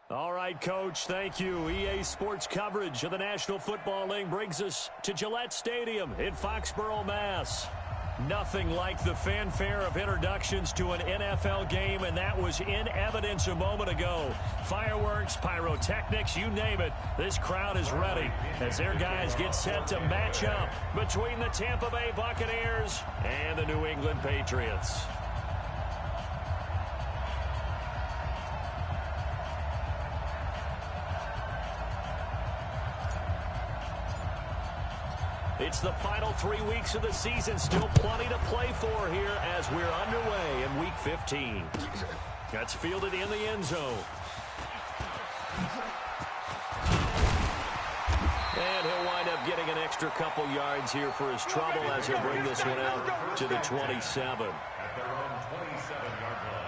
All right, Coach, thank you. EA Sports coverage of the National Football League brings us to Gillette Stadium in Foxborough, Mass. Nothing like the fanfare of introductions to an NFL game, and that was in evidence a moment ago. Fireworks, pyrotechnics, you name it. This crowd is ready as their guys get set to match up between the Tampa Bay Buccaneers and the New England Patriots. It's the final 3 weeks of the season. Still plenty to play for here as we're underway in Week 15. That's fielded in the end zone. And he'll wind up getting an extra couple yards here for his trouble as he'll bring this one out to the 27. At their own 27-yard line.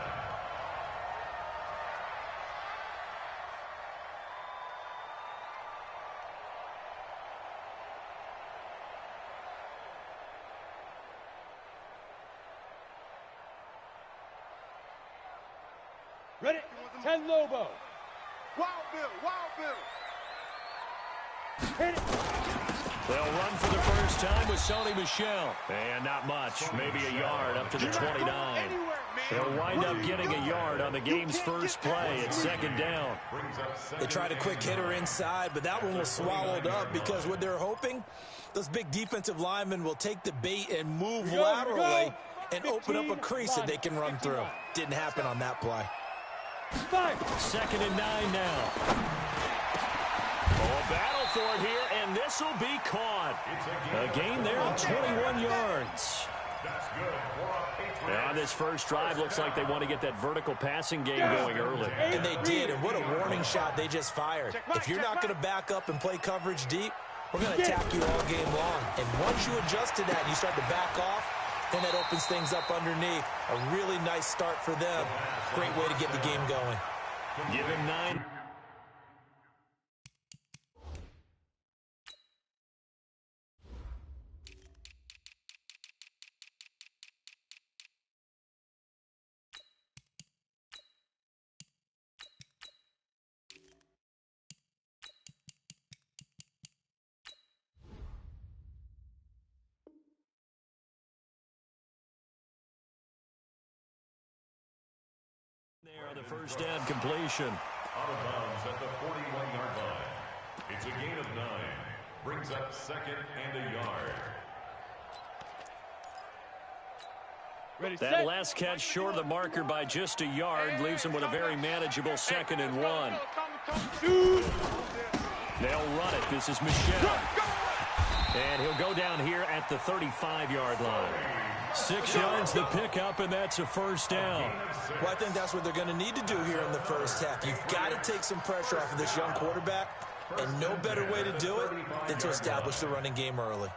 Ready? 10 Lobo. Wild Bill, Wild Bill. Hit it. They'll run for the first time with Sony Michel. And not much, maybe a yard up to the 29. They'll wind up getting a yard on the game's first play. It's second down. They tried a quick hitter inside, but that one was swallowed up because what they're hoping, those big defensive linemen will take the bait and move laterally and open up a crease that they can run through. Didn't happen on that play. Second and 9 now. Oh, battle for it here, and this will be caught. A gain there of 21 yards. On this first drive, looks like they want to get that vertical passing game going early. And they did, and what a warning shot they just fired. If you're not going to back up and play coverage deep, we're going to attack you all game long. And once you adjust to that and you start to back off, then that opens things up underneath. A really nice start for them. Great way to get the game going. Give him 9. There on the first down completion. Out of bounds at the 41-yard line. It's a gain of 9. Brings up second and a yard. Ready, That set. last catch short of the marker by just a yard leaves him with a very manageable second and 1. They'll run it. This is Michel. And he'll go down here at the 35-yard line. 6 yards the pickup, and that's a first down. Well, I think that's what they're going to need to do here in the first half. You've got to take some pressure off of this young quarterback, and no better way to do it than to establish the running game early.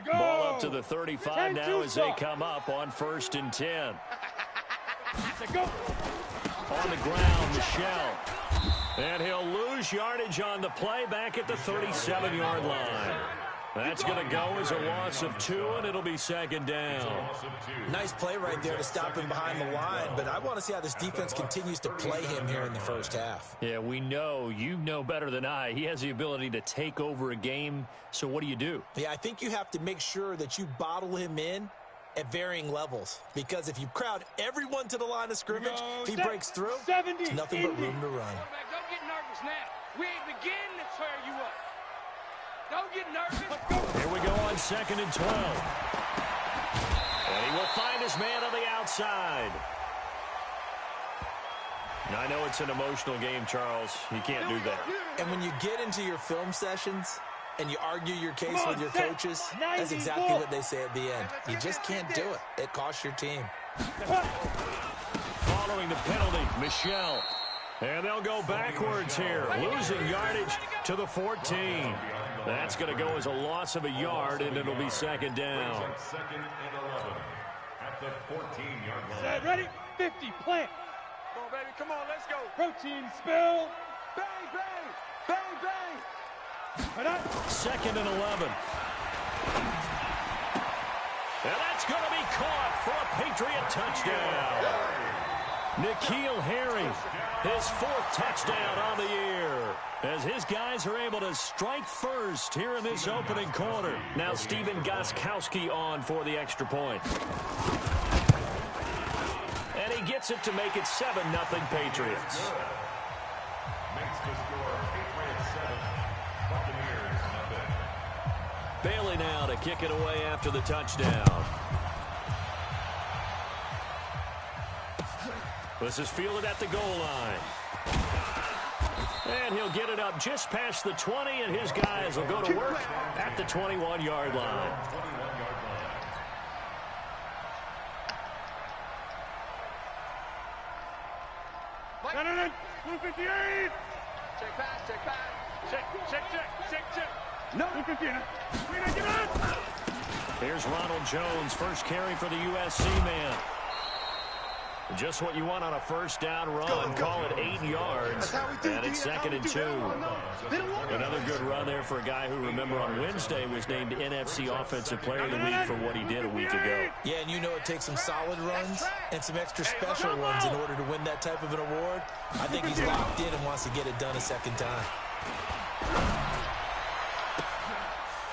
Ball up to the 35 now as they come up on first and 10. On the ground, Michel. And he'll lose yardage on the play back at the 37-yard line. That's going to go as a loss of 2, and it'll be second down. Nice play right there to stop him behind the line, but I want to see how this defense continues to play him here in the first half. Yeah, we know. You know better than I. He has the ability to take over a game, so what do? Yeah, I think you have to make sure that you bottle him in at varying levels, because if you crowd everyone to the line of scrimmage, if he breaks through, it's nothing but room to run. Don't get nervous now. We ain't beginning to tear you up. Don't get nervous. Here we go on second and 12. And he will find his man on the outside. Now, I know it's an emotional game, Charles. You can't do that. And when you get into your film sessions and you argue your case with your coaches, that's exactly what they say at the end. You just can't do it. It costs your team. Following the penalty, Michel. And they'll go backwards here, losing yardage to the 14. That's going to go as a loss of a yard, and it'll be second down. Second and 11 at the 14-yard line. Set, ready? 50, plant. Come on, baby, come on, let's go. Protein spill. Bang, bang, bang, bang. Second and 11. And that's going to be caught for a Patriot touchdown. N'Keal Harry, his 4th touchdown on the year, as his guys are able to strike first here in this opening quarter. Now Stephen Gostkowski on for the extra point. And he gets it to make it 7-0 Patriots. Makes the score Patriots 7, Buccaneers nothing. Bailey now to kick it away after the touchdown. This is fielded at the goal line. And he'll get it up just past the 20, and his guys will go to work at the 21-yard line. No. 258. Check back, check back. Check. No. 259. Here's Ronald Jones, first carry for the USC man. Just what you want on a first down run. Call it 8 yards, and it's 2nd and 2. Another good run there for a guy who, remember, on Wednesday was named NFC Offensive Player of the Week for what he did a week ago. Yeah, and you know it takes some solid runs and some extra special runs in order to win that type of an award. I think he's locked in and wants to get it done a second time.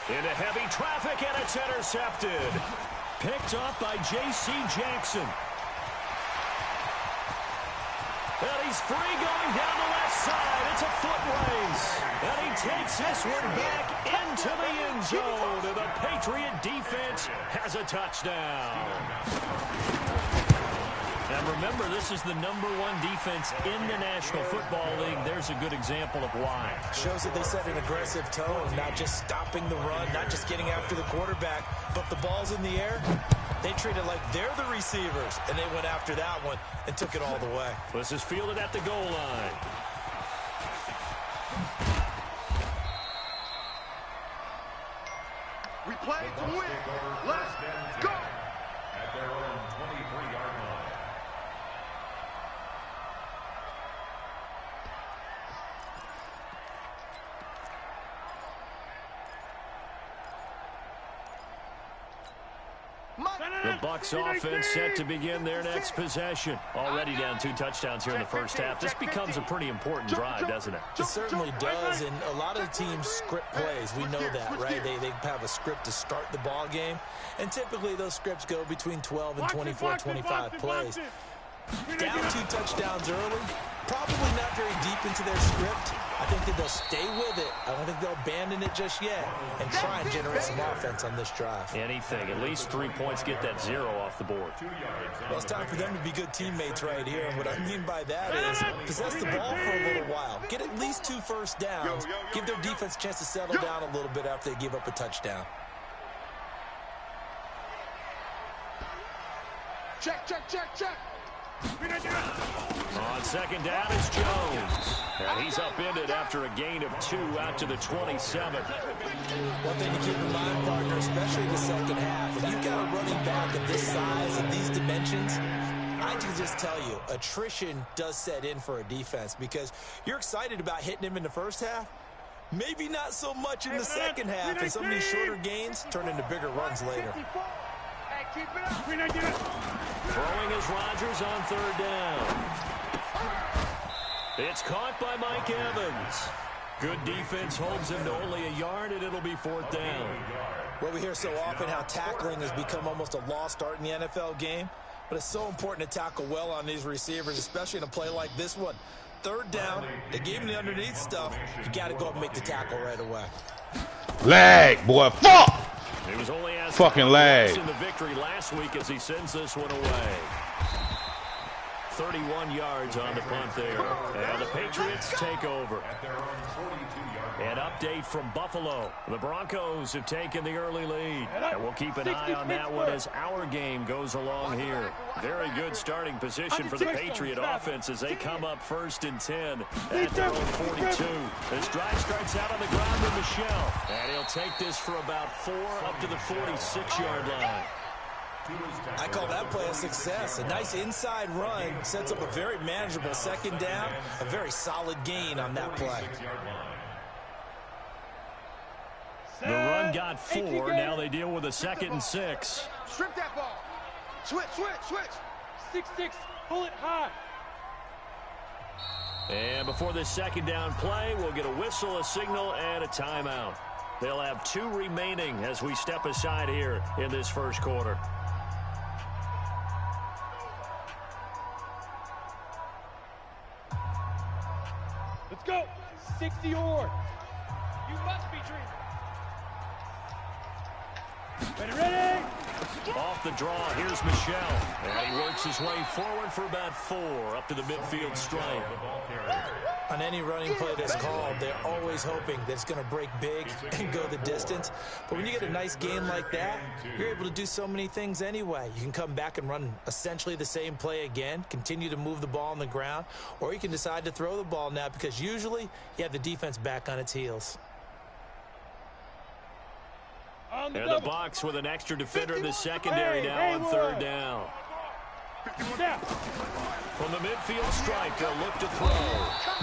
Into heavy traffic, and it's intercepted. Picked up by J.C. Jackson. And he's free going down the left side. It's a foot race. And he takes this one back into the end zone. And the Patriot defense has a touchdown. And remember, this is the #1 defense in the National Football League. There's a good example of why. Shows that they set an aggressive tone, not just stopping the run, not just getting after the quarterback, but the ball's in the air. They treat it like they're the receivers, and they went after that one and took it all the way. This is fielded at the goal line. We play to win. Let's go. At their own 23-yard line. The Bucs offense set to begin their next possession. Already down 2 touchdowns here in the first half. This becomes a pretty important drive, doesn't it? It certainly does, and a lot of teams script plays. We know that, right? They have a script to start the ball game, and typically those scripts go between 12 and 24, 25 plays. Down 2 touchdowns early, probably not very deep into their script. I think that they'll stay with it. I don't think they'll abandon it just yet and try and generate some offense on this drive. Anything. At least 3 points, get that 0 off the board. Well, it's time for them to be good teammates right here. And what I mean by that is possess the ball for a little while. Get at least 2 first downs. Give their defense a chance to settle down a little bit after they give up a touchdown. Check. On second down is Jones. And he's upended after a gain of 2 out to the 27. One thing to keep in mind, partner, especially in the second half, if you've got a running back of this size and these dimensions, I can just tell you, attrition does set in for a defense because you're excited about hitting him in the first half. Maybe not so much in the second half, and some of these shorter gains turn into bigger runs later. Keep it up. Throwing is Rodgers on 3rd down. It's caught by Mike Evans. Good defense holds him to only a yard, and it'll be 4th down. Well, we hear so often how tackling has become almost a lost art in the NFL game, but it's so important to tackle well on these receivers, especially in a play like this one. 3rd down, they gave him the underneath stuff. You got to go up and make the tackle right away. Lag, boy. Fuck! He was only fucking lag in the victory last week as he sends this one away. 31 yards on the punt there. And the Patriots take over. An update from Buffalo. The Broncos have taken the early lead. And we'll keep an eye on that one as our game goes along here. Very good starting position for the Patriot offense as they come up 1st and 10 at their own 42. This drive starts out on the ground with Michelle. And he'll take this for about 4 up to the 46-yard line. I call that play a success. A nice inside run sets up a very manageable 2nd down, a very solid gain on that play. The run got 4. Now they deal with a 2nd and 6. Strip that ball. Switch. 6-6. Pull it high. And before this 2nd down play, we'll get a whistle, a signal, and a timeout. They'll have 2 remaining as we step aside here in this first quarter. Let's go. 60 or. You must be dreaming. Ready. Off the draw, here's Michel. And he works his way forward for about 4 up to the midfield stripe. On any running play that's called, they're always hoping that it's going to break big and go the distance. But when you get a nice game like that, you're able to do so many things anyway. You can come back and run essentially the same play again, continue to move the ball on the ground, or you can decide to throw the ball now because usually you have the defense back on its heels. And the box with an extra defender in the secondary now on 3rd down. From the midfield stripe, they'll look to throw.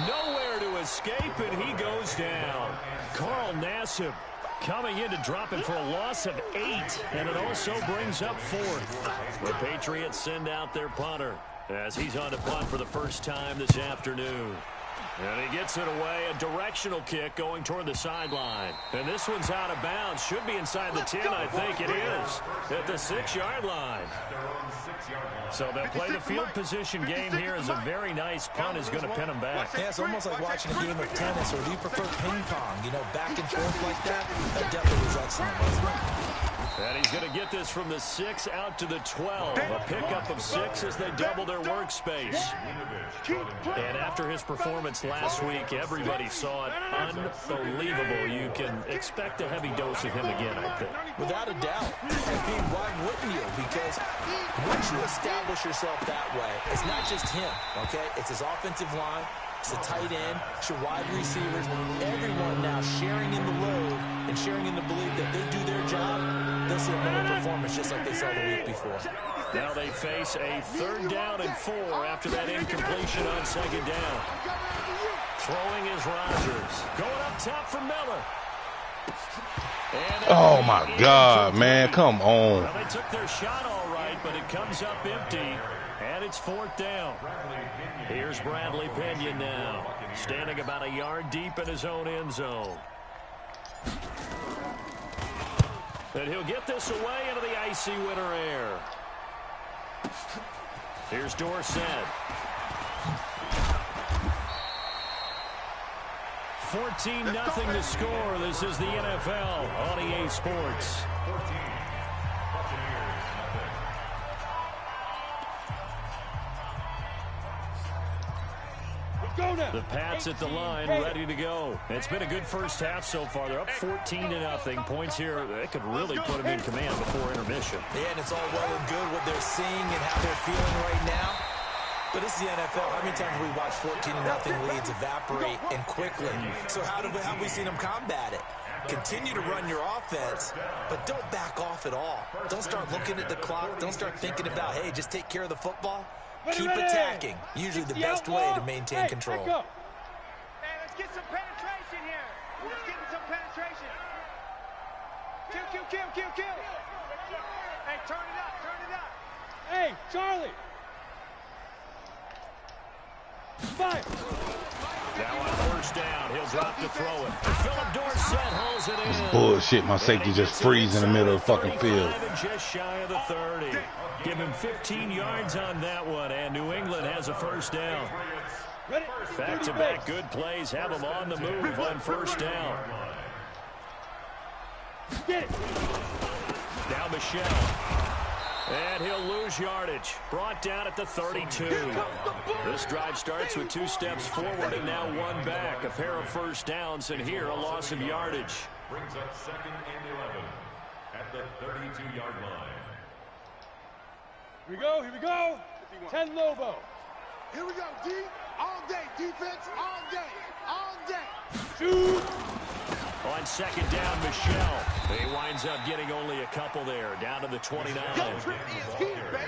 Nowhere to escape, and he goes down. Carl Nassib coming in to drop him for a loss of 8, and it also brings up 4th. The Patriots send out their punter as he's on to punt for the first time this afternoon. And he gets it away, a directional kick going toward the sideline. And this one's out of bounds. Should be inside the 10, I think it is, at the 6-yard line. So they'll play the field position game here as a very nice punt is going to pin them back. Yeah, it's almost like watching a game of tennis, or do you prefer ping pong? You know, back and forth like that? That definitely was excellent, wasn't it? And he's going to get this from the 6 out to the 12. A pickup of 6 as they double their workspace. And after his performance last week, everybody saw it unbelievable. You can expect a heavy dose of him again, I think. Without a doubt. I mean, why wouldn't you? Because once you establish yourself that way, it's not just him, okay? It's his offensive line. It's the tight end, it's your wide receivers, everyone now sharing in the load and sharing in the belief that they do their job, they'll see a better performance just like they saw the week before. Now they face a 3rd down and 4 after that incompletion on 2nd down. Throwing is Rodgers. Going up top for Miller. Oh, my God, man. Come on. Well, they took their shot all right, but it comes up empty, and it's 4th down. Here's Bradley Pinion now, standing about a yard deep in his own end zone. And he'll get this away into the icy winter air. Here's Dorsett. 14-0 to score. This is the NFL on EA Sports. The Pats at the line, ready to go. It's been a good first half so far. They're up 14-0. Points here, they could really put them in command before intermission. Yeah, and it's all well and good what they're seeing and how they're feeling right now. But this is the NFL. How many times have we watched 14-0 leads evaporate and quickly? So how have we seen them combat it? Continue to run your offense, but don't back off at all. Don't start looking at the clock. Don't start thinking about, hey, just take care of the football. Keep attacking. Usually the best way to maintain control. Hey, let's get some penetration here. Let's get some penetration. Kill. Hey, turn it up. Hey, Charlie. Fire. Now on 1st down, he'll drop to throw it. Philip Dorsett hauls it in. Bullshit, my safety just freeze in the middle of the fucking field. And just shy of the 30. Give him 15 yards on that one, and New England has a 1st down. Back-to-back good plays have them on the move on 1st down. Get it. Now Michel. And he'll lose yardage. Brought down at the 32. This drive starts with 2 steps forward and now 1 back. A pair of 1st downs, and here a loss of yardage. Brings up 2nd and 11 at the 32-yard line. Here we go. 10 Lobo. Here we go, D. All day, defense, all day. Shoot. On 2nd down, Michel. He winds up getting only a couple there, down to the 29.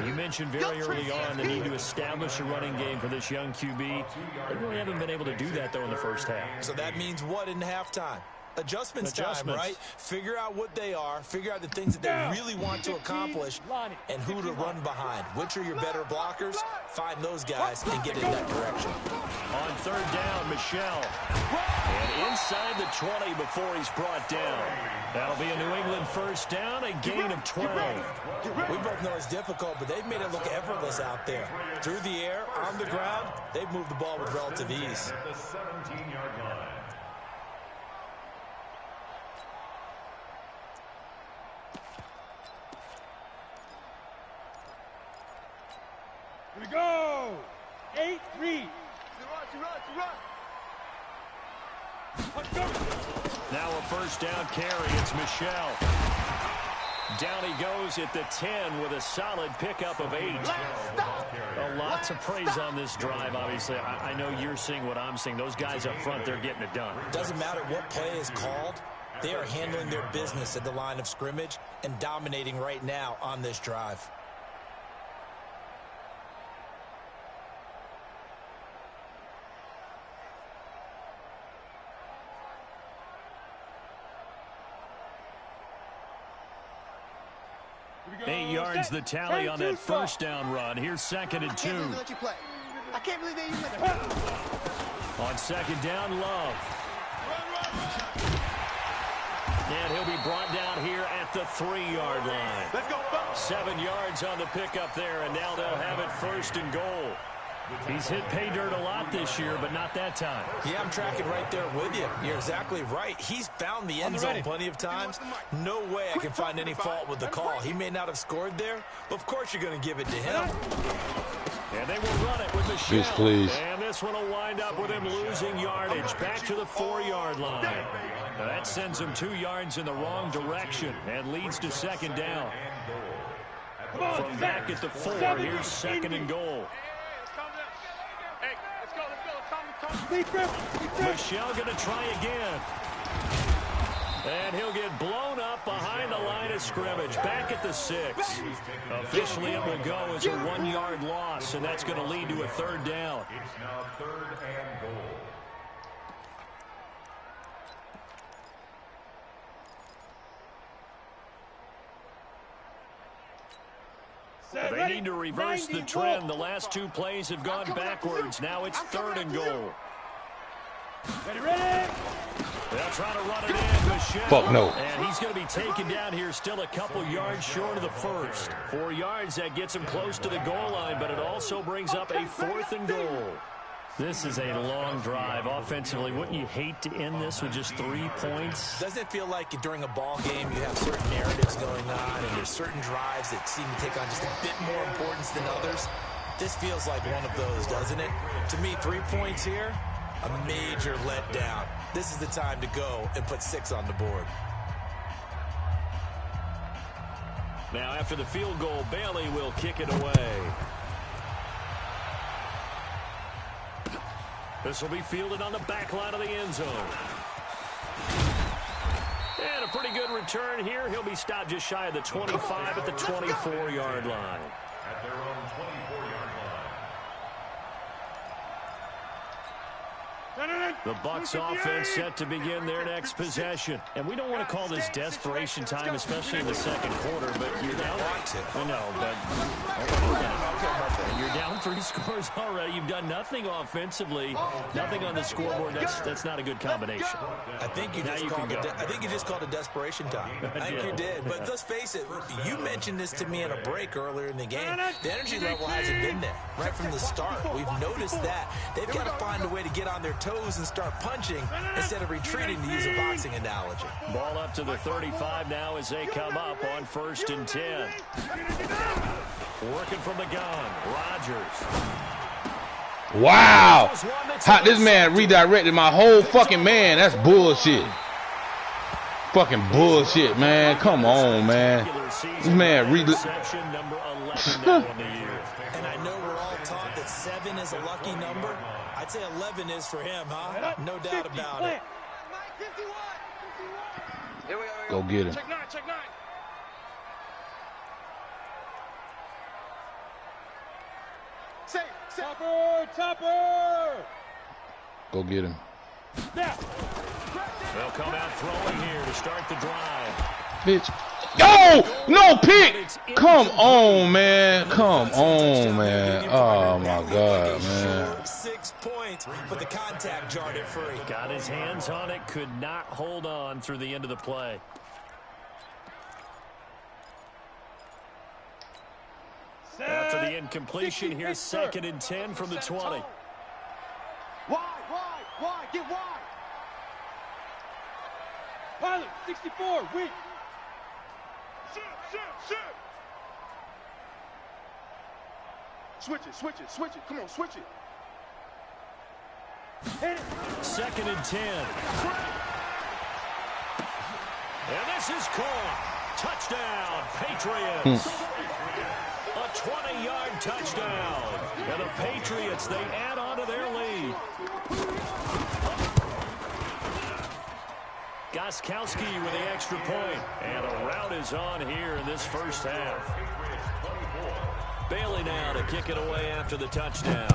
You mentioned very early on the need to establish a running game for this young QB. They really haven't been able to do that, though, in the first half. So that means what in halftime? Adjustments time, right? Figure out what they are, figure out the things that they really want to accomplish, and who to run behind. Which are your better blockers? Find those guys and get in that direction. On third down, Michelle. And inside the 20 before he's brought down. That'll be a New England first down, a gain of 12. We both know it's difficult, but they've made it look effortless out there. Through the air, on the ground, they've moved the ball with relative ease. At the 17-yard line. Here we go. 8-3. Now a first down carry. It's Michelle. Down he goes at the 10 with a solid pickup of 8. A lot to praise on this drive, obviously. I know you're seeing what I'm seeing. Those guys up front, they're getting it done. Doesn't matter what play is called. They are handling their business at the line of scrimmage and dominating right now on this drive. Here we go. 8 yards the tally Turn on two that first down run. Here's second and 2. I can't believe they even let you play. On second down, Love. And he'll be brought down here at the 3-yard line. Let's go, folks. 7 yards on the pickup there, and now they'll have it first and goal. He's hit pay dirt a lot this year, but not that time. Yeah, I'm tracking right there with you. You're exactly right. He's found the end zone plenty of times. No way I can find any fault with the call. He may not have scored there, but of course you're going to give it to him. And they will run it with Michelle. Yes, please. And this one will wind up with him losing yardage back to the 4-yard line. Now that sends him 2 yards in the wrong direction and leads to second down. From back at the 4, here's second and goal. Michelle going to try again. And he'll get blown up behind the line of scrimmage. Back at the 6. Officially, it will go as a 1-yard loss, and that's going to lead to a third down. It's now third and goal. They need to reverse the trend. The last 2 plays have gone backwards. Now it's third and goal. Ready? They'll try to run it in. Michelle. Fuck no. And he's going to be taken down here, still a couple yards short of the first. 4 yards, that gets him close to the goal line, but it also brings up a 4th and goal. This is a long drive offensively. Wouldn't you hate to end this with just 3 points? Doesn't it feel like during a ball game you have certain narratives going on and there's certain drives that seem to take on just a bit more importance than others? This feels like one of those, doesn't it? To me, 3 points here, a major letdown. This is the time to go and put 6 on the board. Now after the field goal, Bailey will kick it away. This will be fielded on the back line of the end zone. And a pretty good return here. He'll be stopped just shy of the 25 at the 24-yard line. At their own 24-yard The Bucs offense set to begin their next possession. And we don't want to call this desperation time, especially in the second quarter, but you're down. I know, but you're down 3 scores already. You've done nothing offensively, nothing on the scoreboard. That's not a good combination. I think you just called it desperation time. I think you did. But let's face it, you mentioned this to me in a break earlier in the game. The energy level hasn't been there right from the start. We've noticed that. They've got to find a way to get on their toes and start punching instead of retreating, to use a boxing analogy. Ball up to the 35 now as they come up on 1st and 10. Working from the gun, Rodgers. Wow. How this man redirected my whole fucking man. That's bullshit. Fucking bullshit, man. Come on, man. This man reception number 11 now on the year. And I know we're all taught that 7 is a lucky number. I'd say 11 is for him, huh? No doubt about it. Go get him. Check 9, check 9. Topper! Go get him. They'll come out throwing here to start the drive. Bitch. Oh, no pick. Come on, man. Come on, man. Oh, my God, man. 6 points, but the contact jarred it free. Got his hands on it, could not hold on through the end of the play. After the incompletion, here's 2nd and 10 from the 20. Wide, get wide. Pilot, 64, weak. Shoot. Switch it. Come on, switch it. Hit it. 2nd and 10. And this is caught. Touchdown, Patriots. A 20-yard touchdown. And the Patriots, they add on to their lead. Gostkowski with the extra point. And a rout is on here in this first half. Bailey now to kick it away after the touchdown.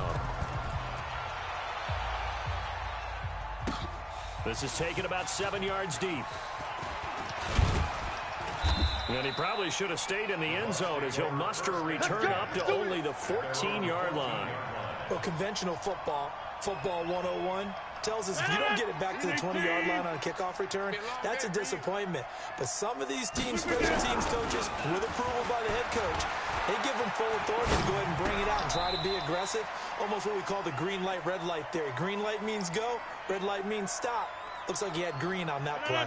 This is taken about 7 yards deep. And he probably should have stayed in the end zone as he'll muster a return up to only the 14-yard line. Well, conventional football 101, tells us if you don't get it back to the 20-yard line on a kickoff return, that's a disappointment. But some of these teams, special teams coaches, with approval by the head coach, they give them full authority to go ahead and bring it out and try to be aggressive. Almost what we call the green light, red light theory. Green light means go, red light means stop. Looks like he had green on that play.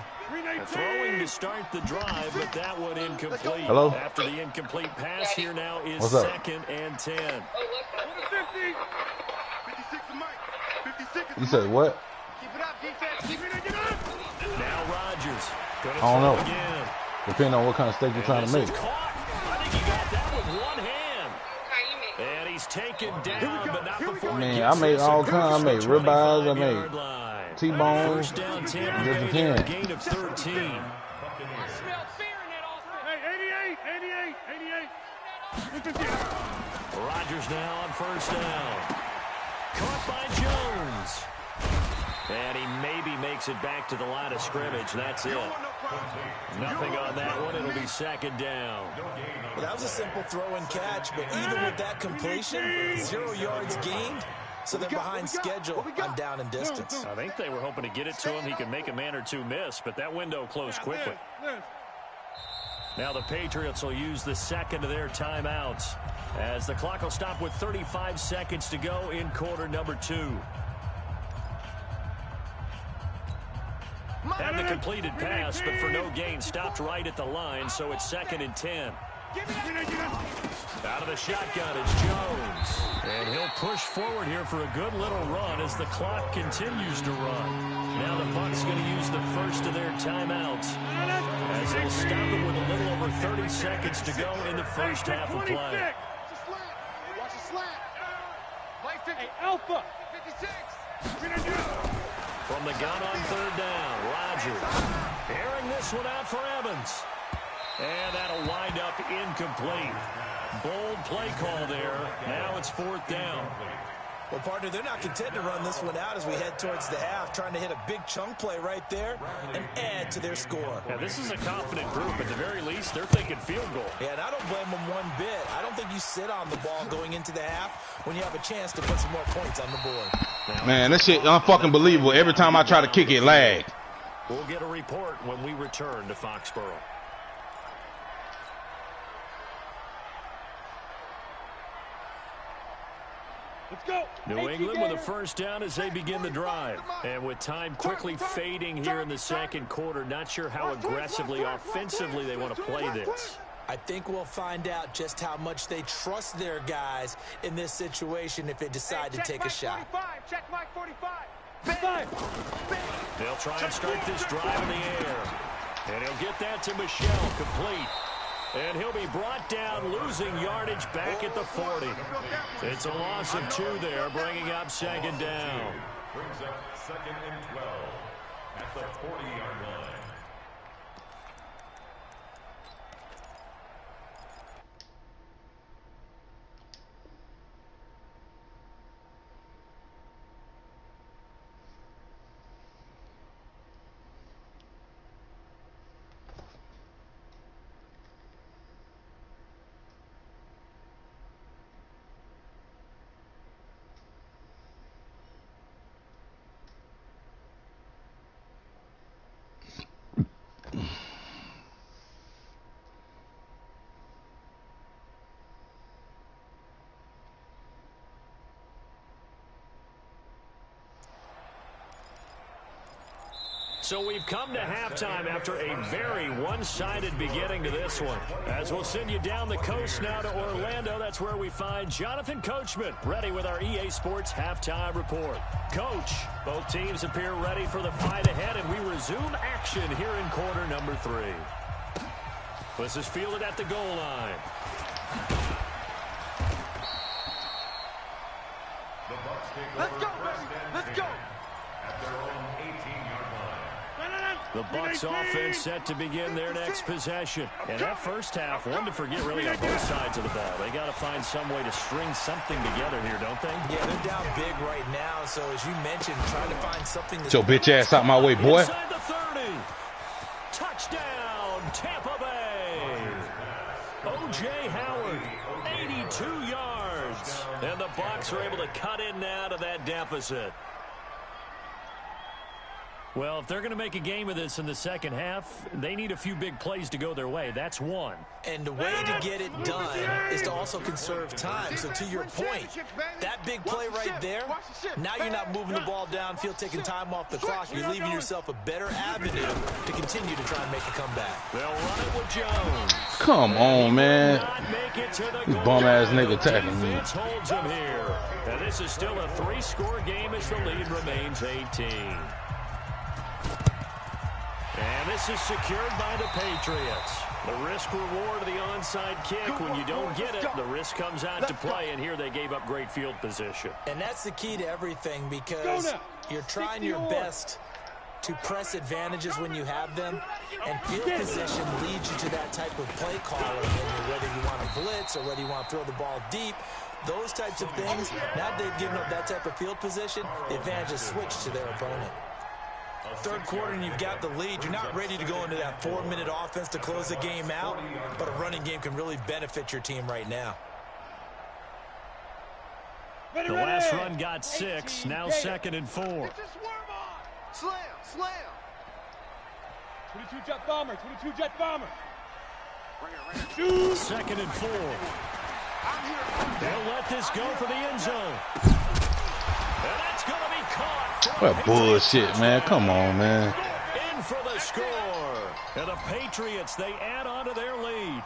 Throwing to start the drive, but that one incomplete. Hello? After the incomplete pass, here now is What's up? 2nd and 10. 56 to Mike. 56 You said what? Keep it up, defense. Keep it up. Now Rodgers. Gonna I don't throw know. again. Depending on what kind of steak you're trying to This make. is caught. I think he got that with one hand. And he's taken down, but not before he Man, gets I made this all across kinds. I made the ribeyes. I 25-yard made line. T-bones. First down, Just Tampa a Bay, can. a gain of 13. I smell fear in that offense. Hey, 88. Rodgers now on first down. Caught by Jones. And he maybe makes it back to the line of scrimmage. That's it. Nothing on that one. It'll be 2nd down. Well, that was a simple throw and catch, but even with that completion, 0 yards gained, so they're behind schedule on down and distance. I think they were hoping to get it to him. He could make a man or two miss, but that window closed quickly. Now the Patriots will use the second of their timeouts as the clock will stop with 35 seconds to go in quarter number 2. Had the completed pass, but for no gain, stopped right at the line, so it's 2nd and 10. Out of the shotgun, it's Jones. And he'll push forward here for a good little run as the clock continues to run. Now the Bucs going to use the first of their timeouts as they'll stop it with a little over 30 seconds to go in the first half of play. Watch the slant. Play 50. Hey, Alpha. 56. From the gun on third down, Rodgers airing this one out for Evans. And that'll wind up incomplete. Bold play call there. Now it's 4th down. Well, partner, they're not content to run this one out as we head towards the half, trying to hit a big chunk play right there and add to their score. Now, this is a confident group. At the very least, they're thinking field goal. Yeah, and I don't blame them one bit. I don't think you sit on the ball going into the half when you have a chance to put some more points on the board. Man, that shit unfucking believable. Every time I try to kick it, lag. We'll get a report when we return to Foxborough. Let's go. New England with a first down as they begin the drive. And with time quickly fading here in the second quarter, not sure how aggressively, offensively they want to play this. I think we'll find out just how much they trust their guys in this situation if they decide to take a shot. Check Mike 45. They'll try and start this drive in the air. And he'll get that to Michelle, complete. And he'll be brought down, losing yardage back at the 40. It's a loss of 2 there, bringing up 2nd down. Brings up 2nd and 12 at the 40-yard line. So we've come to halftime after a very one-sided beginning to this one. As we'll send you down the coast now to Orlando, that's where we find Jonathan Coachman ready with our EA Sports halftime report. Coach, both teams appear ready for the fight ahead, and we resume action here in quarter number 3. This is fielded at the goal line. Let's go, baby. Let's go. At their own 18-yard line. The Bucs offense set to begin their next possession. And that first half, one to forget really on both sides of the ball. They got to find some way to string something together here, don't they? Yeah, they're down big right now. So as you mentioned, trying to find something. Get your bitch ass out my way, boy. Inside the 30. Touchdown, Tampa Bay. O.J. Howard, 82 yards. And the Bucs are able to cut in now to that deficit. Well, if they're going to make a game of this in the second half, they need a few big plays to go their way. That's one. And the way to get it done is to also conserve time. So to your point, that big play right there, now you're not moving the ball downfield, taking time off the clock. You're leaving yourself a better avenue to continue to try and make a comeback. They'll run it with Jones. Come on, man. This bum-ass nigga tackling me. Defense holds him here. And this is still a 3-score game as the lead remains 18. And this is secured by the Patriots. The risk-reward of the onside kick. When you don't get it, the risk comes out to play, and here they gave up great field position. And that's the key to everything, because you're trying your best to press advantages when you have them, and field position leads you to that type of play calling, whether you want to blitz or whether you want to throw the ball deep. Those types of things, now that they've given up that type of field position, the advantage is switched to their opponent. Third quarter and you've got the lead. You're not ready to go into that 4-minute offense to close the game out, but a running game can really benefit your team right now. The last run got 6, now 2nd and 4. Slam, slam. 22 jet bomber, 22 jet bomber. 2nd and 4. They'll let this go for the end zone. And that's going to be caught. What bullshit, man. Come on, man. In for the score. And the Patriots, they add on to their lead.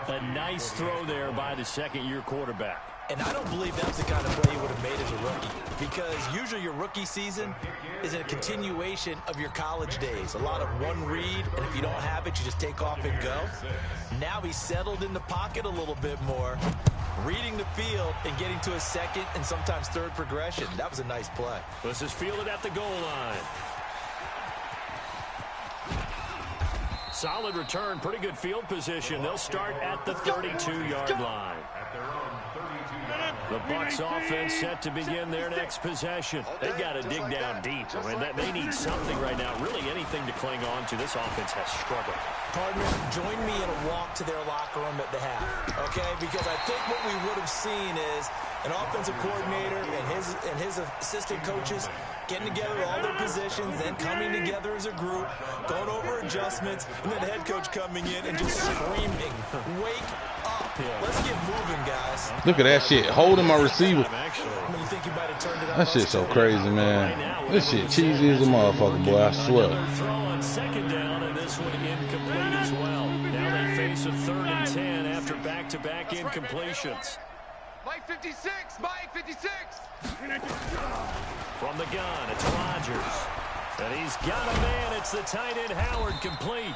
A nice throw there by the second-year quarterback. And I don't believe that's the kind of play he would have made as a rookie, because usually your rookie season is a continuation of your college days. A lot of one read, and if you don't have it, you just take off and go. Now he's settled in the pocket a little bit more, reading the field and getting to a second and sometimes third progression. That was a nice play. This is fielded at the goal line. Solid return, pretty good field position. They'll start at the 32-yard line. The Bucs offense set to begin their next possession. They've got to dig down deep. I mean, they need something right now, really anything to cling on to. This offense has struggled. Partner, join me in a walk to their locker room at the half, okay? Because I think what we would have seen is an offensive coordinator and his assistant coaches getting together all their positions, then coming together as a group, going over adjustments, and then the head coach coming in and just screaming, "Wake up. Let's get moving, guys." Look at that shit. Holding my receiver. You think you might have turned it up? That shit's so crazy, man. This shit cheesy as a motherfucker, boy. I swear. Throw on 2nd down, and this one incomplete as well. Now they face a 3rd and 10 after back-to-back incompletions. Mike 56, Mike 56. From the gun, it's Rodgers. And he's got a man. It's the tight end Howard, complete.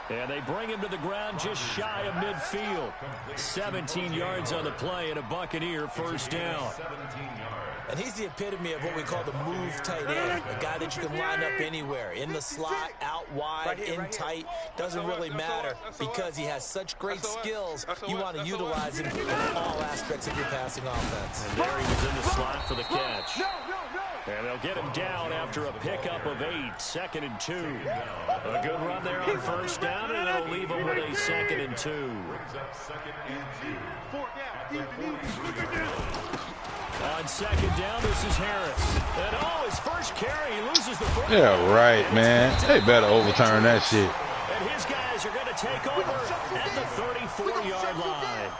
And they bring him to the ground just shy of midfield. 17 yards on the play and a Buccaneer first down. And he's the epitome of what we call the move tight end, a guy that you can line up anywhere, in the slot, out wide, in tight, doesn't really matter, because he has such great skills. You want to utilize him in all aspects of your passing offense. And there he was in the slot for the catch. And they'll get him down after a pickup of 8, 2nd and 2. A good run there on first down, and it'll leave him with a 2nd and 2. On 2nd down, this is Harris. And his first carry, he loses the football. Yeah, right, man. They better overturn that shit. And his guys are going to take over at the 34-yard line.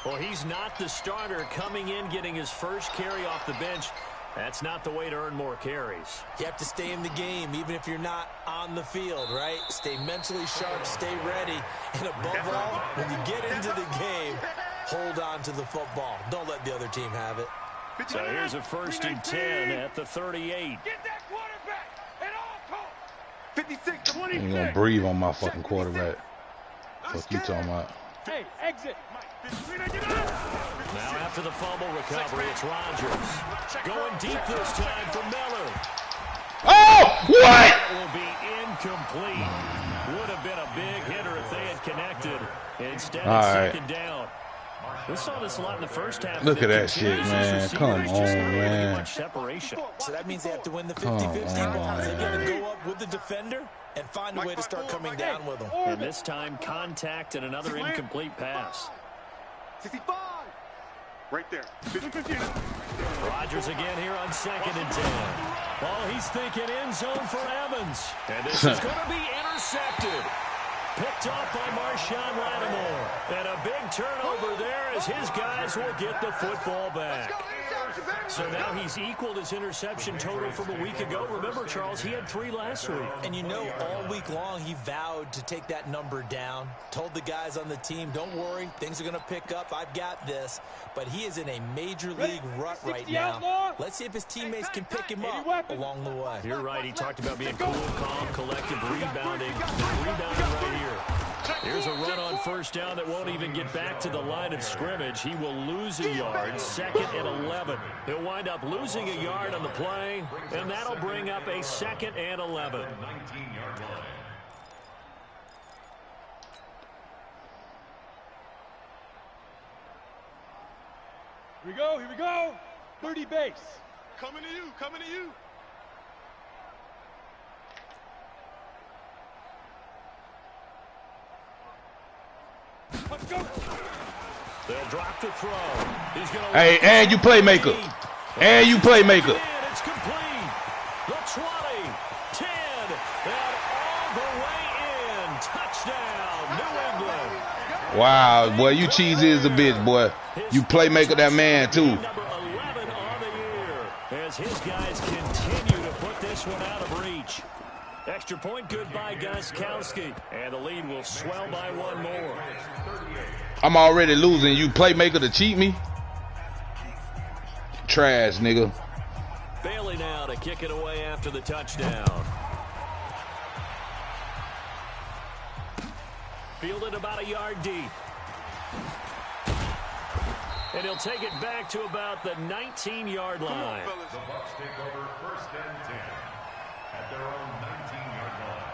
Well, he's not the starter coming in, getting his first carry off the bench. That's not the way to earn more carries. You have to stay in the game, even if you're not on the field, right? Stay mentally sharp, stay ready, and above all, when you get into the game, hold on to the football. Don't let the other team have it. So here's a 1st and 10 at the 38. Get that quarterback at all costs. 56, 26. I'm gonna breathe on my fucking quarterback. What you talking about? Hey, exit. Now after the fumble recovery, it's Rodgers. Going deep this time for Miller. Oh, what? That will be incomplete. Would have been a big hitter if they had connected. Instead, it's second down. We saw this a lot in the first half. Look at that shit, man. Come on, man. Much separation. So that means they have to win the 50-50 balls. They got to go up with the defender and find a way to start coming down with them. And this time, contact and another incomplete pass. 65. Right there. Rodgers again here on 2nd and 10. Oh, he's thinking end zone for Evans. And this is going to be intercepted. Picked off by Marshawn Lattimore. And a big turnover there as his guys will get the football back. So now he's equaled his interception total from a week ago. Remember, Charles, he had 3 last week. And you know, all week long, he vowed to take that number down. Told the guys on the team, don't worry, things are going to pick up. I've got this. But he is in a major league rut right now. Let's see if his teammates can pick him up along the way. You're right. He talked about being cool, calm, collective, rebounding. Rebounding right here. Here's a run on 1st down that won't even get back to the line of scrimmage. He will lose a yard, 2nd and 11. He'll wind up losing a yard on the play, and that'll bring up a 2nd and 11. 19-yard line. Here we go, here we go. 30 base. Coming to you, coming to you. Let's go. They'll drop the throw. He's going to Hey, and you playmaker. And you playmaker. It's complete. The 20, 10, and all the way in. Touchdown, New England. Wow, boy, you cheesy as a bitch, boy. You playmaker that man, too. Number 11 on the year as his guys continue to put this one out of reach. Extra point good by Gostkowski, and the lead will swell by 1 more. I'm already losing. You playmaker to cheat me? Trash, nigga. Bailey now to kick it away after the touchdown. Fielded about a yard deep. And he'll take it back to about the 19-yard line. The Bucs take over 1st and 10 at their own 19-yard line.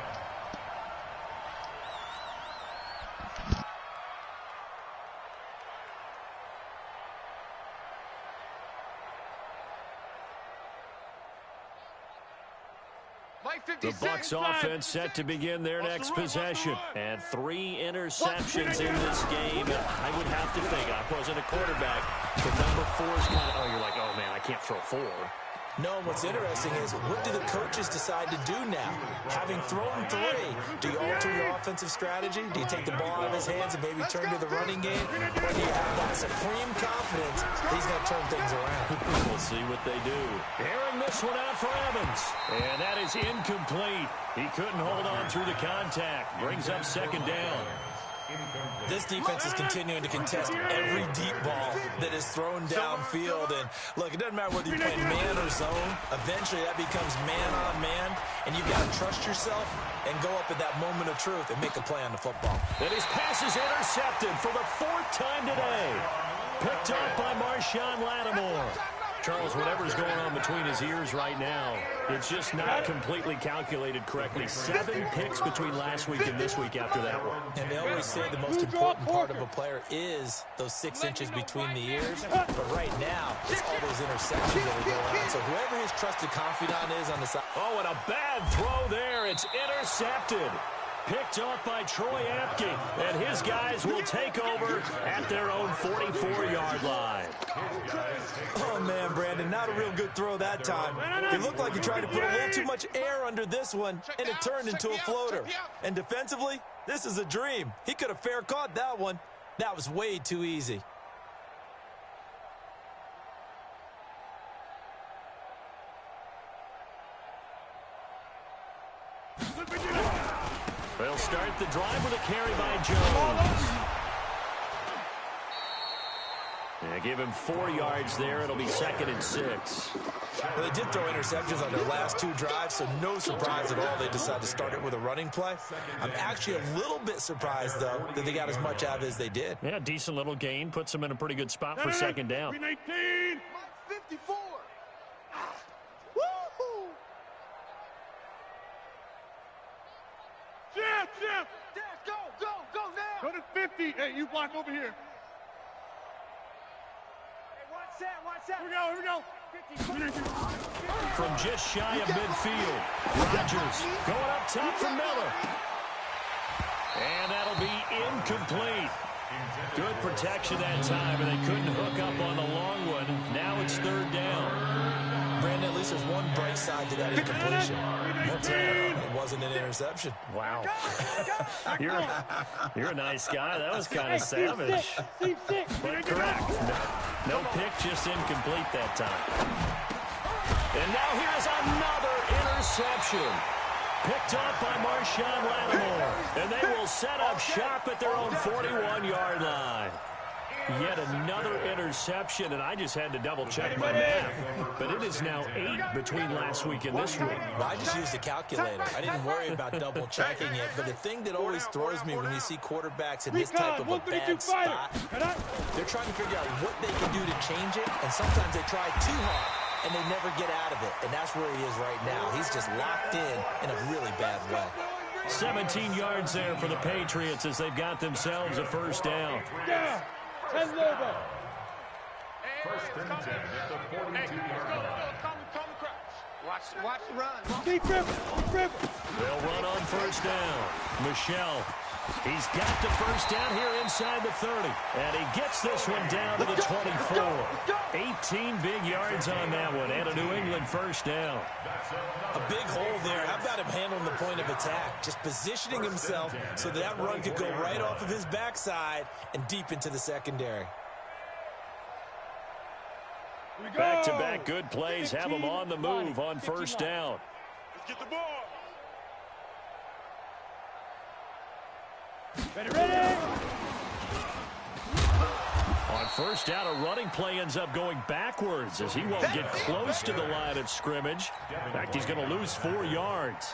The Bucs offense set to begin their next possession. And 3 interceptions in this game. I would have to think, I wasn't a quarterback, the number 4 is kind of, you're like, oh, man, I can't throw 4. No, what's interesting is, what do the coaches decide to do now? Having thrown 3, do you alter your offensive strategy? Do you take the ball out of his hands and maybe turn to the running game? Or do you have that supreme confidence he's going to turn things around? We'll see what they do. Airing this one out for Evans. And that is incomplete. He couldn't hold on through the contact. Brings up 2nd down. This defense is continuing to contest every deep ball that is thrown downfield. And look, it doesn't matter whether you're playing man or zone. Eventually, that becomes man on man. And you've got to trust yourself and go up at that moment of truth and make a play on the football. And his pass is intercepted for the 4th time today. Picked up by Marshawn Lattimore. Charles, whatever's going on between his ears right now, it's just not completely calculated correctly. 7 picks between last week and this week after that one. And they always say the most important part of a player is those 6 inches between the ears. But right now, it's all those interceptions that are going on. So whoever his trusted confidant is on the side. Oh, and a bad throw there. It's intercepted. Picked off by Troy Apke, and his guys will take over at their own 44-yard line. Oh, man, Brandon, not a real good throw that time. It looked like he tried to put a little too much air under this one, and it turned into a floater. And defensively, this is a dream. He could have fair caught that one. That was way too easy. start the drive with a carry by Jones. Yeah, give him 4 yards there. It'll be 2nd and 6. Well, they did throw interceptions on their last 2 drives, so no surprise at all they decided to start it with a running play. I'm actually a little bit surprised, though, that they got as much out of it as they did. Yeah, decent little gain. Puts them in a pretty good spot for 2nd down. 18. 54. Woo-hoo. Jeff. Go now. Go to 50. Hey, you block over here. Watch that. Here we go. From just shy of midfield, Rodgers going up top for Miller. And that'll be incomplete. Good protection that time, but they couldn't hook up on the long one. Now it's 3rd down. Brandon, at least there's one bright side to that incompletion. What's that? It wasn't an interception. Wow. You're a nice guy. That was kind of savage. But correct. No pick, just incomplete that time. And now here's another interception. Picked up by Marshawn Lattimore. And they will set up shop at their own 41-yard line. Yet another interception, and I just had to double-check my math. But it is now 8 between last week and this week. Well, I just used a calculator. I didn't worry about double-checking it. But the thing that always throws me when you see quarterbacks in this type of a bad spot, they're trying to figure out what they can do to change it, and sometimes they try too hard, and they never get out of it. And that's where he is right now. He's just locked in a really bad way. 17 yards there for the Patriots as they've got themselves a 1st down. First and 10 at the 42-yard line. Watch the run. Keep grip. They'll run on 1st down. Michelle, he's got the 1st down here inside the 30. And he gets this one down to the 24. 18 big yards on that one, and a New England 1st down. A big hole there. How about him handling the point of attack? Just positioning himself so that run could go right off of his backside and deep into the secondary. Back-to-back good plays have them on the move on 1st down. Let's get the ball. Ready. On 1st down, a running play ends up going backwards as he won't get close to the line of scrimmage. In fact, he's going to lose 4 yards.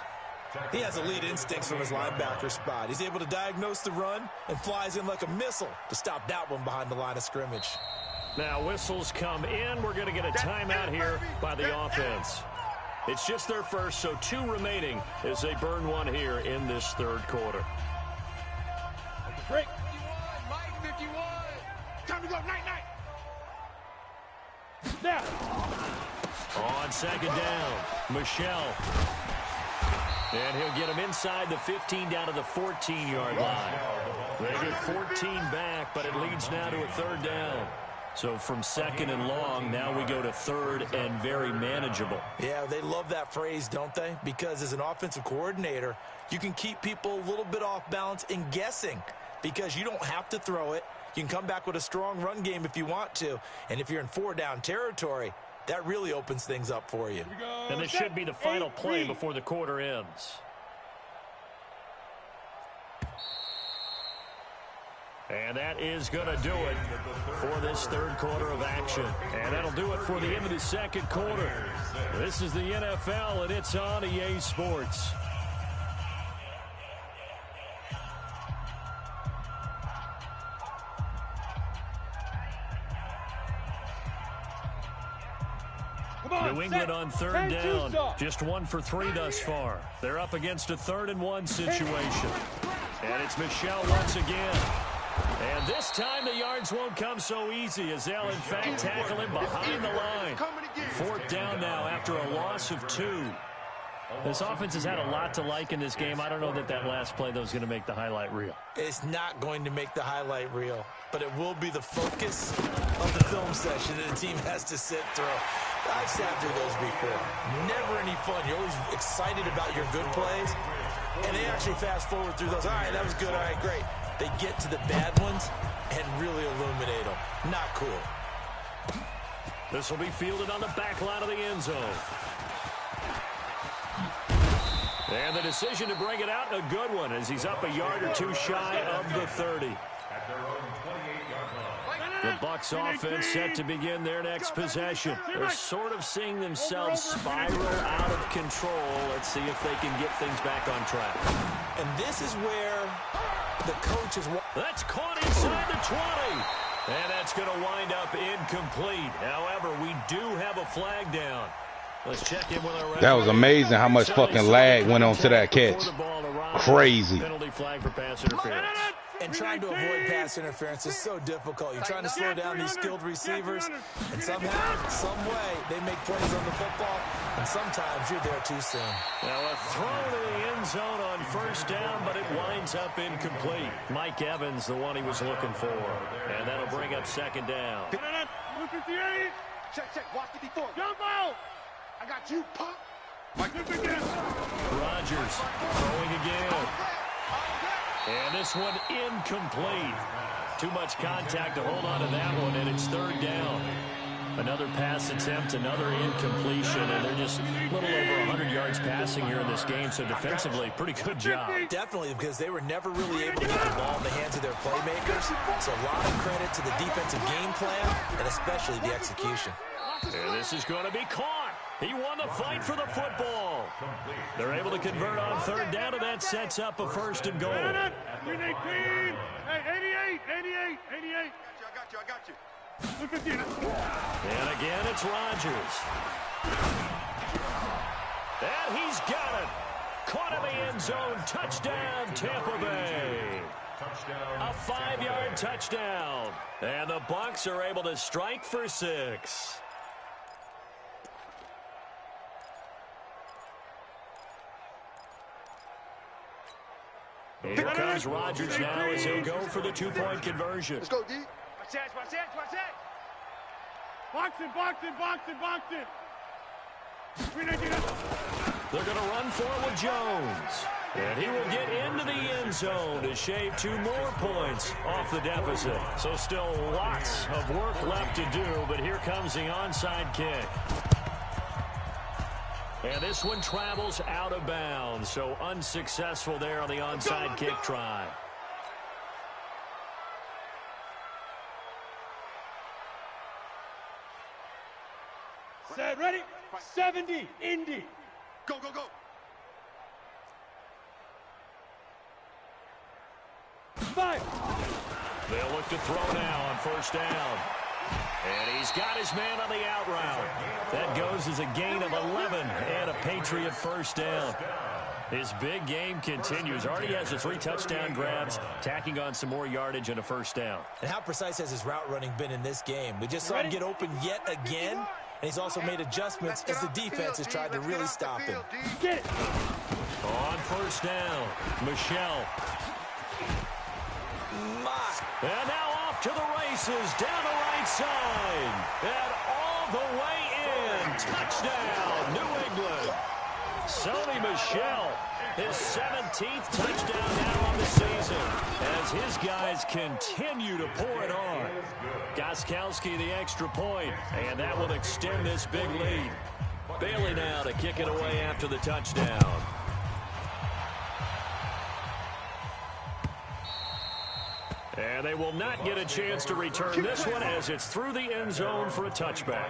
He has elite instincts from his linebacker spot. He's able to diagnose the run and flies in like a missile to stop that one behind the line of scrimmage. Now whistles come in. We're going to get a timeout here by the offense. It's just their first, so 2 remaining as they burn one here in this 3rd quarter. Break. 51, Mike, 51. Time to go, night. Now. On 2nd down, Michelle. And he'll get him inside the 15 down to the 14-yard line. They get 14 back, but it leads now to a 3rd down. So from 2nd and long, now we go to 3rd and very manageable. Yeah, they love that phrase, don't they? Because as an offensive coordinator, you can keep people a little bit off balance in guessing because you don't have to throw it. You can come back with a strong run game if you want to. And if you're in 4-down territory, that really opens things up for you. And this should be the final play before the quarter ends. And that is going to do it for this 3rd quarter of action. And that'll do it for the end of the 2nd quarter. This is the NFL, and it's on EA Sports. New England on 3rd down. Just 1 for 3 thus far. They're up against a 3rd and 1 situation. And it's Michelle once again. And this time the yards won't come so easy as they'll, in fact, tackle him behind the line. 4th down now after a loss of 2. This offense has had a lot to like in this game. I don't know that last play, though, is going to make the highlight reel. It's not going to make the highlight reel, but it will be the focus of the film session that the team has to sit through. I've sat through those before. Never any fun. You're always excited about your good plays, and they actually fast forward through those. All right, that was good. All right, great. They get to the bad ones and really illuminate them. Not cool. This will be fielded on the back line of the end zone. And the decision to bring it out, a good one, as he's up a yard or two shy of the 30. At their own 28-yard line. The Bucs offense set to begin their next possession. They're sort of seeing themselves spiral out of control. Let's see if they can get things back on track. And this is where the coach is... That's caught inside the 20. And that's going to wind up incomplete. However, we do have a flag down. Let's check in with our referee. That was amazing how much fucking lag went onto that catch. Crazy. Penalty flag for pass interference. And trying to avoid pass interference is so difficult. You're trying to slow down these skilled receivers, and somehow, some way, they make plays on the football, and sometimes you're there too soon. Now a throw to the end zone on first down, but it winds up incomplete. Mike Evans, the one he was looking for, and that'll bring up second down. 58. Check. Watch the before. Jump out. I got you, punk. Rodgers throwing again. And this one incomplete. Too much contact to hold on to that one, and it's third down. Another pass attempt, another incompletion, and they're just a little over 100 yards passing here in this game, so defensively, pretty good job. Definitely, because they were never really able to get the ball in the hands of their playmakers. So a lot of credit to the defensive game plan, and especially the execution. And this is going to be caught. He won the fight for the football. They're able to convert on third down, and that sets up a first and goal. 318. Hey, 88. I got you. And again, it's Rodgers. And he's got it. Caught in the end zone. Touchdown, Tampa Bay. A 5-yard touchdown. And the Bucs are able to strike for 6. Here comes Rodgers now as he'll go for the 2-point conversion. Let's go, D. Watch that. Boxing. 319. They're going to run for it with Jones. And he will get into the end zone to shave 2 more points off the deficit. So still lots of work left to do, but here comes the onside kick. And this one travels out of bounds, so unsuccessful there on the onside kick try. Set, ready? 70, Indy. Go. 5. They'll look to throw now on first down. And he's got his man on the out route. That goes as a gain of 11 and a Patriot first down. His big game continues. Already has the 3 touchdown grabs, tacking on some more yardage and a first down. And how precise has his route running been in this game? We just saw him get open yet again, and he's also made adjustments as the defense has tried to really stop him. Get it. On first down, Michelle. And now off to the races, down the right side. And all the way in. Touchdown, New England. Sony Michel, his 17th touchdown now on the season, as his guys continue to pour it on. Gostkowski the extra point, and that will extend this big lead. Bailey now to kick it away after the touchdown. And they will not get a chance to return this one as it's through the end zone for a touchback.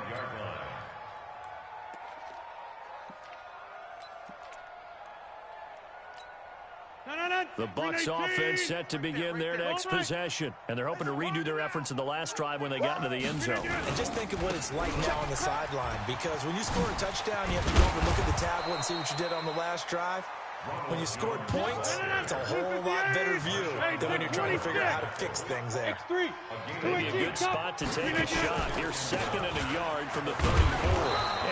The Bucs offense set to begin their next possession. And they're hoping to redo their efforts in the last drive when they got into the end zone. And just think of what it's like now on the sideline, because when you score a touchdown, you have to go over and look at the tablet and see what you did on the last drive. When you scored points, it's a whole lot better view than when you're trying to figure out how to fix things there. Maybe a good spot to take a shot. Here, second and a yard from the 34.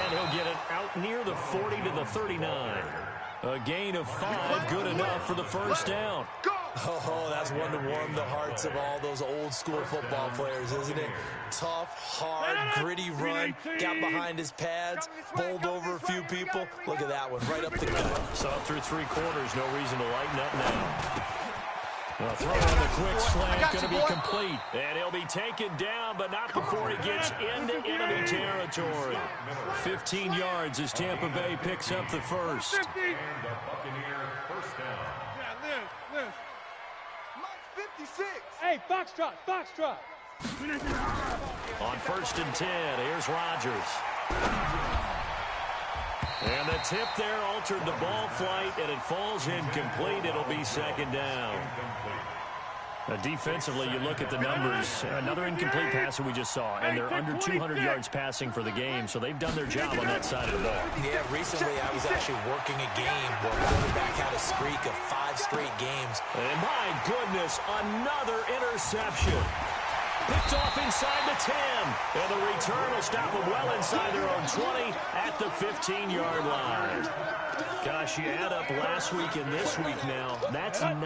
And he'll get it out near the 40 to the 39. A gain of 5, good enough for the first down. Oh, that's one to warm the hearts of all those old school football players, isn't it? Tough, hard, gritty run, got behind his pads, bowled over a few people. Look at that one, right up the gut. So through 3 quarters, no reason to lighten up now. The throw on the quick slant going to be complete. And he'll be taken down, but not before he gets into enemy territory. 15 yards as Tampa Bay picks up the first. 50. And the Buccaneer first down. Yeah, Liz. Mike 56. Hey, Foxtrot, Foxtrot. On 1st and 10, here's Rodgers. And the tip there altered the ball flight, and it falls incomplete. It'll be 2nd down. Defensively, you look at the numbers. Another incomplete pass that we just saw, and they're under 200 yards passing for the game, so they've done their job on that side of the ball. Yeah, recently I was actually working a game where quarterback had a streak of 5 straight games. And my goodness, another interception. Picked off inside the 10. And the return will stop them well inside their own 20 at the 15-yard line. Gosh, you add up last week and this week now. That's 9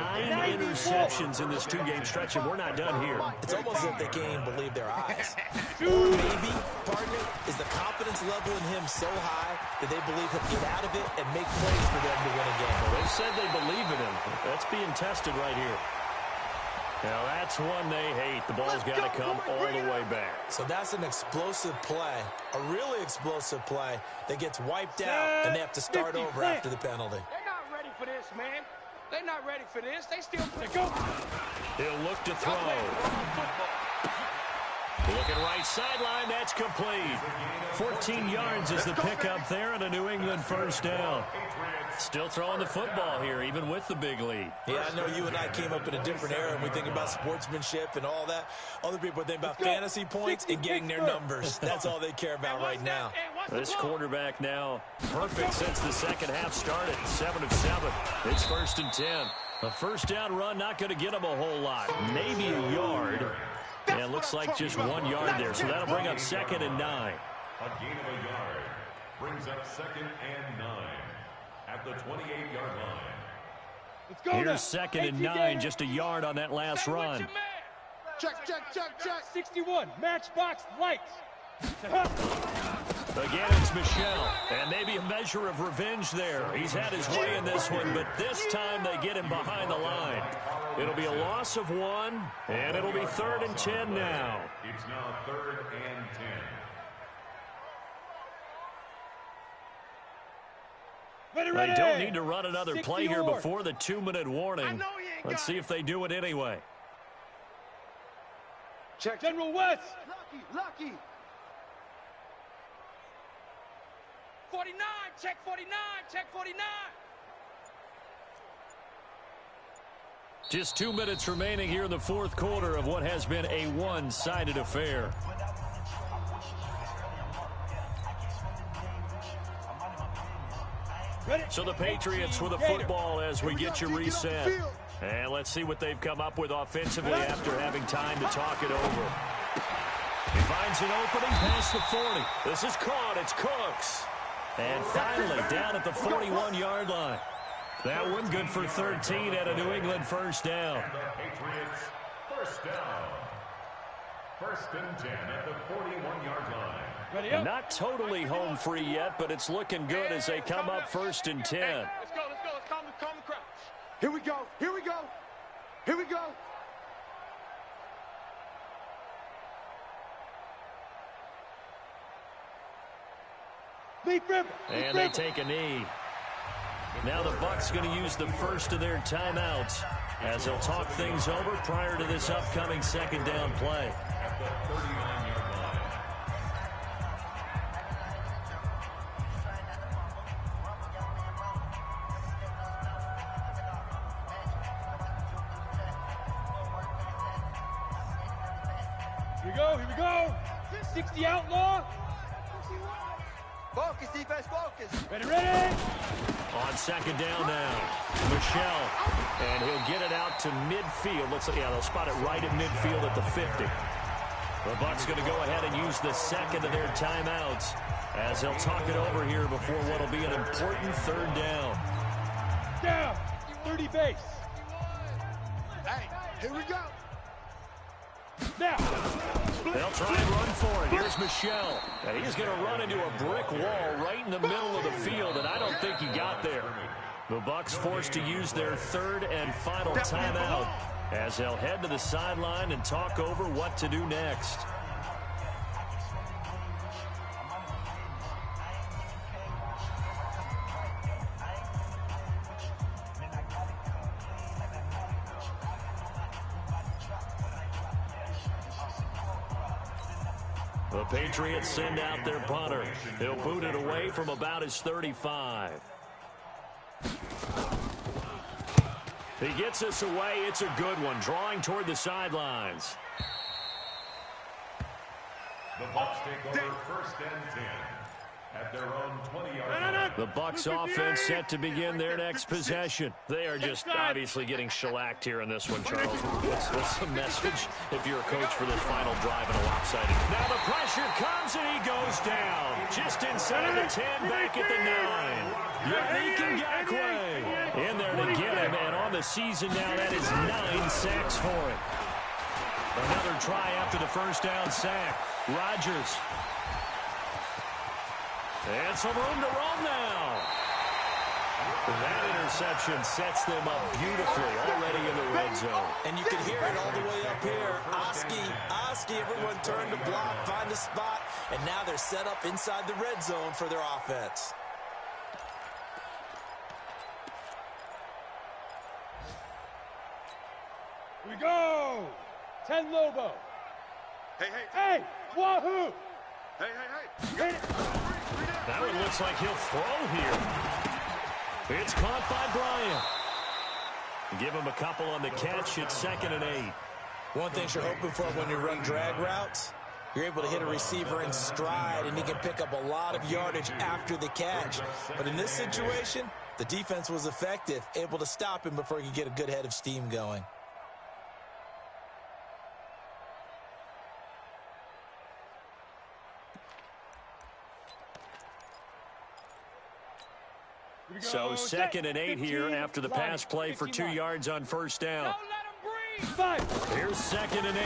interceptions in this 2-game stretch, and we're not done here. It's almost as if they can't even believe their eyes. Or maybe, partner, is the confidence level in him so high that they believe he'll get out of it and make plays for them to win a game. Well, they said they believe in him. That's being tested right here. Now, that's one they hate. The ball's got to come all the way back. So that's an explosive play, a really explosive play that gets wiped out, and they have to start over after the penalty. They're not ready for this, man. They're not ready for this. They still Go. He'll look to throw. Looking right sideline, that's complete. 14 yards is the pickup there, and a New England first down. Still throwing the football here, even with the big lead. Yeah, I know you and I came up in a different era, and we think about sportsmanship and all that. Other people think about fantasy points and getting their numbers. That's all they care about right now. This quarterback now perfect since the second half started. 7 of 7. It's 1st and 10. A first down run not going to get him a whole lot. Maybe a yard. And it looks like just 1 yard there. So that'll bring up 2nd and 9. A gain of a yard brings up 2nd and 9 at the 28-yard line. Let's go. Here's 2nd and 9, just a yard on that last run. Check, check, check, check. 61, matchbox lights. Again, it's Michelle, and maybe a measure of revenge there. He's had his way in this one, but this time they get him behind the line. It'll be a loss of 1, and it'll be 3rd and 10 now. It's now 3rd and 10. They don't need to run another play here before the 2-minute warning. Let's see if they do it anyway. Check. General West. Lucky. 49, check 49, check 49. Just 2 minutes remaining here in the 4th quarter of what has been a one-sided affair. So the Patriots with a football as we get you reset. And let's see what they've come up with offensively after having time to talk it over. He finds an opening past the 40. This is caught. It's Cooks. And finally down at the 41-yard line. That one good for 13 at a New England first down. The Patriots first down. 1st and 10 at the 41-yard line. Ready up. Not totally home free yet, but it's looking good as they come up 1st and 10. Let's go. Let's calm the crowd. Here we go. Here we go. Here we go. And they take a knee. Now the Bucs going to use the first of their timeouts as they'll talk things over prior to this upcoming 2nd down play. At the 39-yard line. Here we go. Here we go. 60 outlaw. Focus, defense, focus. Ready, ready. On 2nd down now, Michelle, and he'll get it out to midfield. Looks like, yeah, they'll spot it right at midfield at the 50. The Bucs going to go ahead and use the 2nd of their timeouts as they'll talk it over here before what will be an important 3rd down. Down. 30 base. Hey, here we go. Now. They'll try and run for it. Here's Michelle, and he's going to run into a brick wall right in the middle of the field, and I don't think he got there. The Bucs forced to use their 3rd and final timeout as they'll head to the sideline and talk over what to do next. The Patriots send out their punter. He'll boot it away from about his 35. He gets us away. It's a good one, drawing toward the sidelines. The Bucs take over 1st and 10 at their own 20-yard line. The Bucs offense set to begin their next possession. They are just obviously getting shellacked here in this one, Charles. What's the message if you're a coach for this final drive in a lopsided? Now the pressure comes and he goes down. Just inside the 10, back at the 9. Yannick Ngakoue in there to get him, and on the season now, that is 9 sacks for him. Another try after the first down sack. Rodgers. And some room to roam now. That interception sets them up beautifully already in the red zone. And you can hear it all the way up here. Oski, everyone turned to block, find the spot, and now they're set up inside the red zone for their offense. Here we go. 10 Lobo. Hey, wahoo. Hey. That one looks like he'll throw here. It's caught by Bryant. Give him a couple on the catch. It's 2nd and 8. One thing you're hoping for when you run drag routes, you're able to hit a receiver in stride, and he can pick up a lot of yardage after the catch. But in this situation, the defense was effective, able to stop him before he could get a good head of steam going. So 2nd and 8 here after the pass play for 2 yards on first down. Here's 2nd and 8.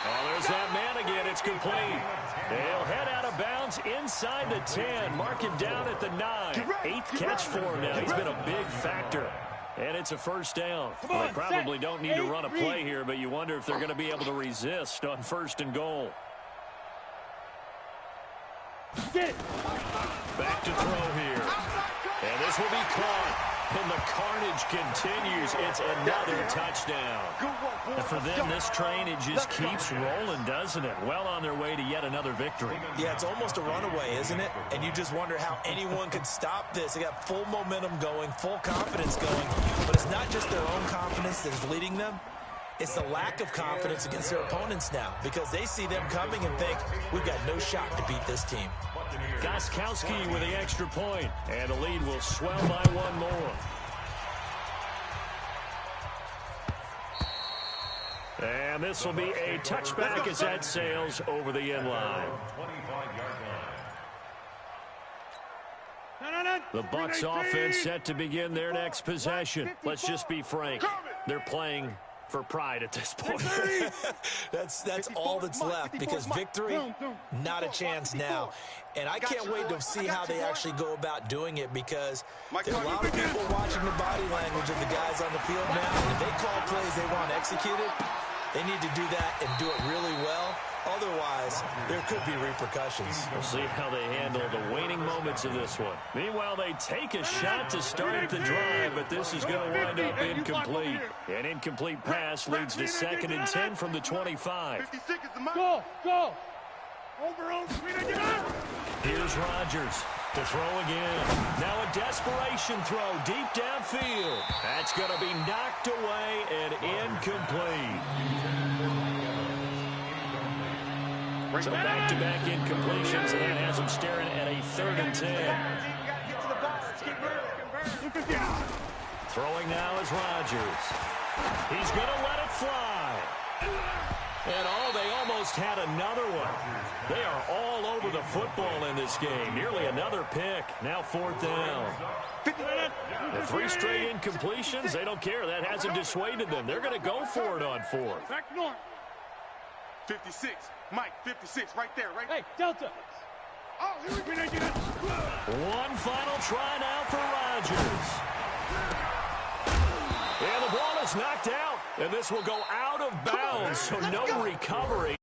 Oh, there's that man again. It's complete. They'll head out of bounds inside the 10. Mark him down at the 9. 8th catch for him now. He's been a big factor. And it's a first down. They probably don't need to run a play here, but you wonder if they're going to be able to resist on 1st and goal. Back to throw here. And this will be caught. And the carnage continues. It's another touchdown. And for them, this train, it just keeps rolling, doesn't it? Well on their way to yet another victory. Yeah, it's almost a runaway, isn't it? And you just wonder how anyone could stop this. They got full momentum going, full confidence going. But it's not just their own confidence that's leading them. It's the lack of confidence against their opponents now, because they see them coming and think, we've got no shot to beat this team. Gostkowski with the extra point, and the lead will swell by one more. And this will be a touchback as that sails over the end line. The Bucs offense set to begin their next possession. Let's just be frank. They're playing for pride at this point. That's all that's left, because victory, not a chance now. And I can't wait to see how they actually go about doing it, because there's a lot of people watching the body language of the guys on the field now. And if they call plays they want executed, they need to do that and do it really well. Otherwise, there could be repercussions. We'll see how they handle the waning moments of this one. Meanwhile, they take a shot to start the drive, but this is going to wind up incomplete. An incomplete pass leads to 2nd and 10 from the 25. Go! Here's Rodgers to throw again. Now a desperation throw deep downfield. That's going to be knocked away and incomplete. So back-to-back incompletions, and that has him staring at a 3rd and 10. Throwing now is Rodgers. He's going to let it fly. And they almost had another one. They are all over the football in this game. Nearly another pick. Now 4th down. The 3 straight incompletions, they don't care. That hasn't dissuaded them. They're going to go for it on 4th. Back north. 56. Mike, 56, right there, right? Hey, Delta. Oh, here we go. One final try now for Rodgers. And the ball is Ball's knocked out, and this will go out of bounds, so no recovery.